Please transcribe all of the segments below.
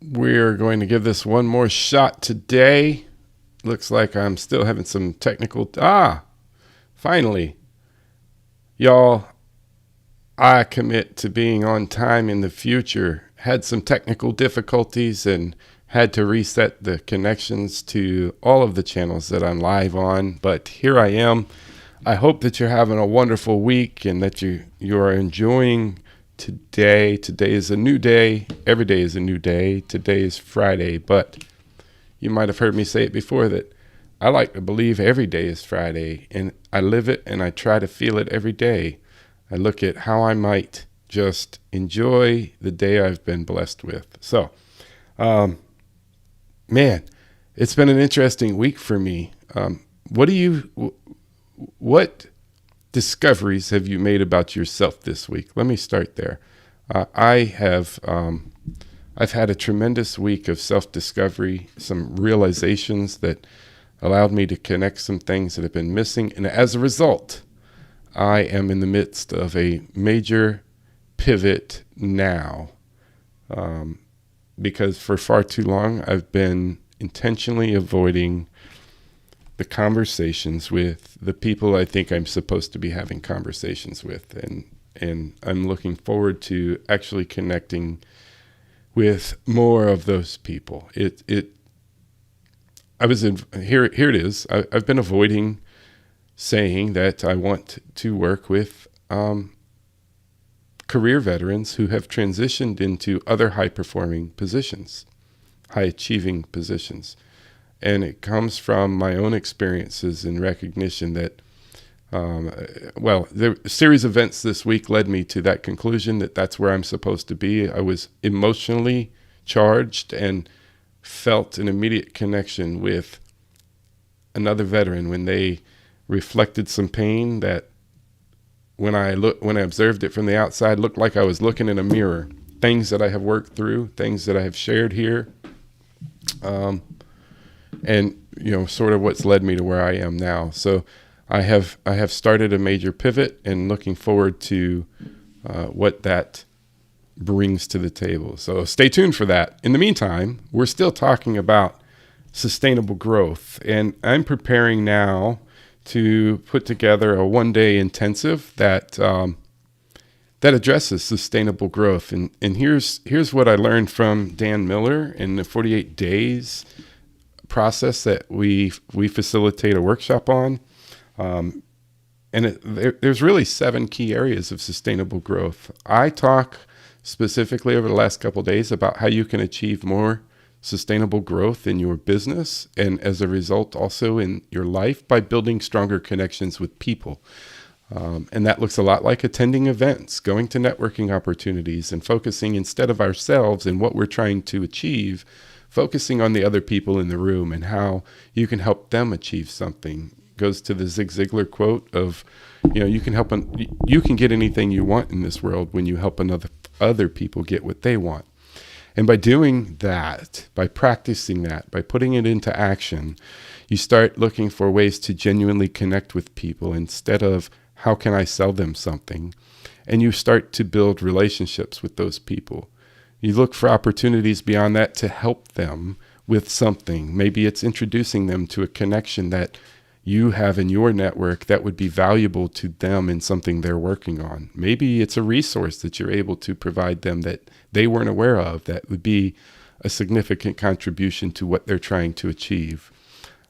We're going to give this one more shot today. Looks like I'm still having some technical. Finally. Y'all, I commit to being on time in the future. Had some technical difficulties and had to reset the connections to all of the channels that I'm live on, but here I am. I hope that you're having a wonderful week and that you are enjoying today. Today is a new day. Every day is a new day. Today is Friday, but you might have heard me say it before that I like to believe every day is Friday, and I live it and I try to feel it every day. I look at how I might just enjoy the day I've been blessed with. So, man, it's been an interesting week for me. What discoveries have you made about yourself this week? Let me start there. I've had a tremendous week of self-discovery, some realizations that allowed me to connect some things that have been missing. And as a result, I am in the midst of a major pivot now, because for far too long, I've been intentionally avoiding the conversations with the people I think I'm supposed to be having conversations with. And I'm looking forward to actually connecting with more of those people. Here it is. I've been avoiding saying that I want to work with career veterans who have transitioned into other high-performing positions, high-achieving positions. And it comes from my own experiences and recognition that, the series of events this week led me to that conclusion that that's where I'm supposed to be. I was emotionally charged and felt an immediate connection with another veteran when they reflected some pain that when I observed it from the outside, looked like I was looking in a mirror. Things that I have worked through, things that I have shared here, and sort of what's led me to where I am now. So I have started a major pivot and looking forward to what that brings to the table. So stay tuned for that. In the meantime, we're still talking about sustainable growth, and I'm preparing now to put together a one-day intensive that addresses sustainable growth. And here's what I learned from Dan Miller in the 48 days process that we facilitate a workshop on. There's really 7 key areas of sustainable growth. I talk specifically over the last couple of days about how you can achieve more sustainable growth in your business and as a result also in your life by building stronger connections with people. And that looks a lot like attending events, going to networking opportunities, and focusing instead of ourselves and what we're trying to achieve, focusing on the other people in the room and how you can help them achieve something. Goes to the Zig Ziglar quote of, you can get anything you want in this world when you help other people get what they want. And by doing that, by practicing that, by putting it into action, you start looking for ways to genuinely connect with people instead of how can I sell them something? And you start to build relationships with those people. You look for opportunities beyond that to help them with something. Maybe it's introducing them to a connection that you have in your network that would be valuable to them in something they're working on. Maybe it's a resource that you're able to provide them that they weren't aware of that would be a significant contribution to what they're trying to achieve.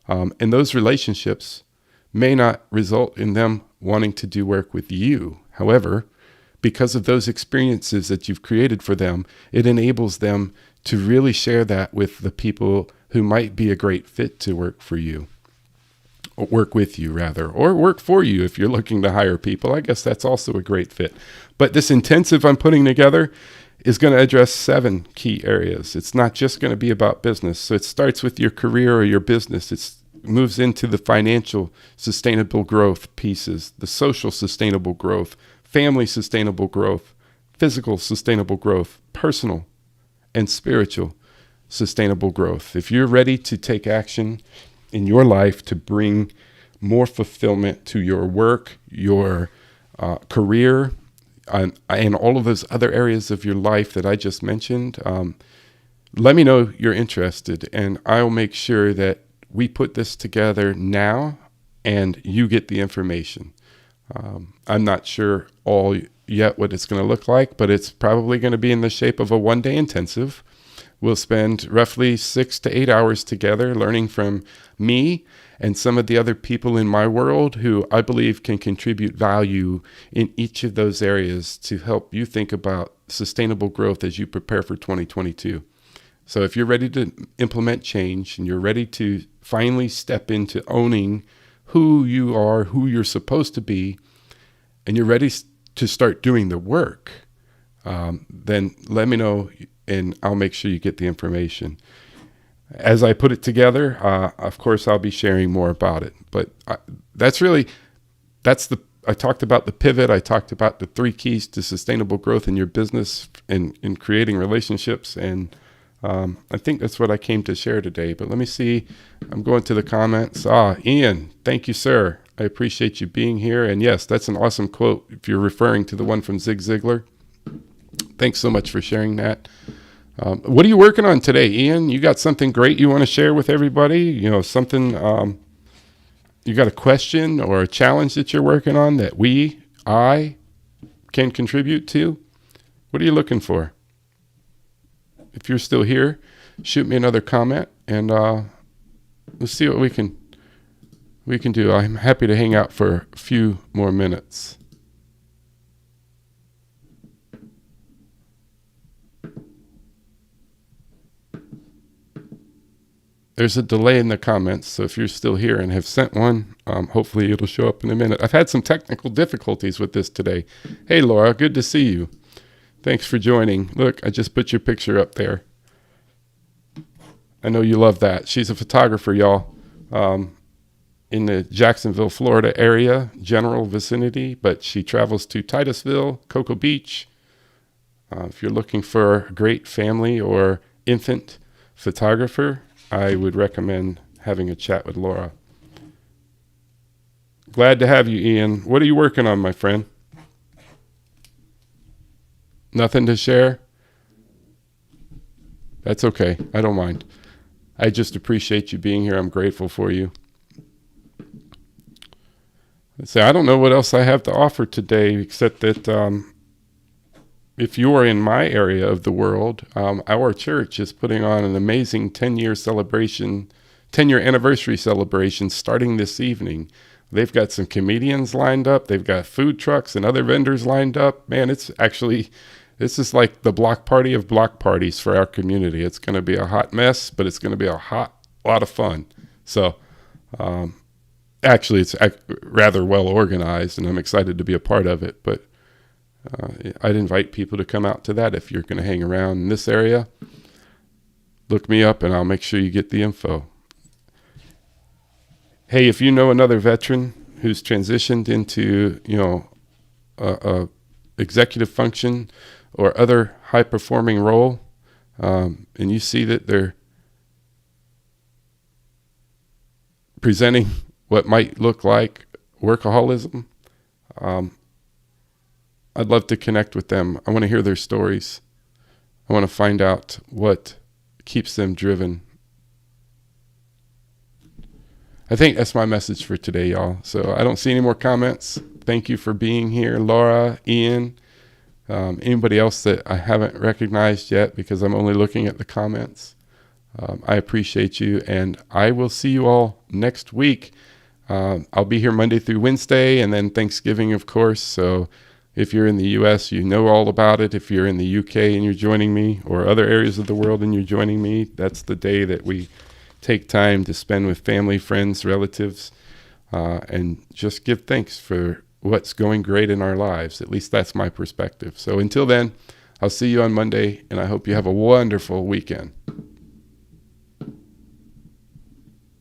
And those relationships may not result in them wanting to do work with you. However, because of those experiences that you've created for them, it enables them to really share that with the people who might be a great fit to work for you. Or work with you rather, or work for you if you're looking to hire people. I guess that's also a great fit. But this intensive I'm putting together is going to address 7 key areas. It's not just going to be about business. So it starts with your career or your business. It moves into the financial sustainable growth pieces, the social sustainable growth, family sustainable growth, physical sustainable growth, personal and spiritual sustainable growth. If you're ready to take action in your life to bring more fulfillment to your work, your career, and all of those other areas of your life that I just mentioned, let me know you're interested, and I'll make sure that we put this together now and you get the information. I'm not sure all yet what it's going to look like, but it's probably going to be in the shape of a one-day intensive. We'll spend roughly 6 to 8 hours together learning from me and some of the other people in my world who I believe can contribute value in each of those areas to help you think about sustainable growth as you prepare for 2022. So if you're ready to implement change and you're ready to finally step into owning who you are, who you're supposed to be, and you're ready to start doing the work, then let me know and I'll make sure you get the information. As I put it together, of course, I'll be sharing more about it. But I talked about the pivot. I talked about the 3 keys to sustainable growth in your business and in creating relationships. And I think that's what I came to share today. But let me see. I'm going to the comments. Ian, thank you, sir. I appreciate you being here. And yes, that's an awesome quote if you're referring to the one from Zig Ziglar. Thanks so much for sharing that. What are you working on today, Ian? You got something great you want to share with everybody? You know, something, you got a question or a challenge that you're working on that I can contribute to? What are you looking for? If you're still here, shoot me another comment and let's see what we can do. I'm happy to hang out for a few more minutes. There's a delay in the comments, so if you're still here and have sent one, hopefully it'll show up in a minute. I've had some technical difficulties with this today. Hey, Laura, good to see you. Thanks for joining. Look, I just put your picture up there. I know you love that. She's a photographer, y'all, in the Jacksonville, Florida area, general vicinity, but she travels to Titusville, Cocoa Beach. If you're looking for a great family or infant photographer, I would recommend having a chat with Laura. Glad to have you, Ian. What are you working on, my friend? Nothing to share? That's okay. I don't mind. I just appreciate you being here. I'm grateful for you. Let's say I don't know what else I have to offer today, except that if you are in my area of the world, our church is putting on an amazing 10-year anniversary celebration starting this evening. They've got some comedians lined up. They've got food trucks and other vendors lined up. Man, this is like the block party of block parties for our community. It's going to be a hot mess, but it's going to be a lot of fun. So actually, it's rather well organized, and I'm excited to be a part of it. But I'd invite people to come out to that if you're going to hang around in this area. Look me up, and I'll make sure you get the info. Hey, if you know another veteran who's transitioned into, a executive function or other high-performing role, and you see that they're presenting what might look like workaholism, I'd love to connect with them. I want to hear their stories. I want to find out what keeps them driven. I think that's my message for today, y'all. So I don't see any more comments. Thank you for being here, Laura, Ian, anybody else that I haven't recognized yet because I'm only looking at the comments. I appreciate you, and I will see you all next week. I'll be here Monday through Wednesday, and then Thanksgiving, of course. So if you're in the U.S., you know all about it. If you're in the U.K. and you're joining me, or other areas of the world and you're joining me, that's the day that we take time to spend with family, friends, relatives, and just give thanks for what's going great in our lives. At least that's my perspective. So until then, I'll see you on Monday, and I hope you have a wonderful weekend.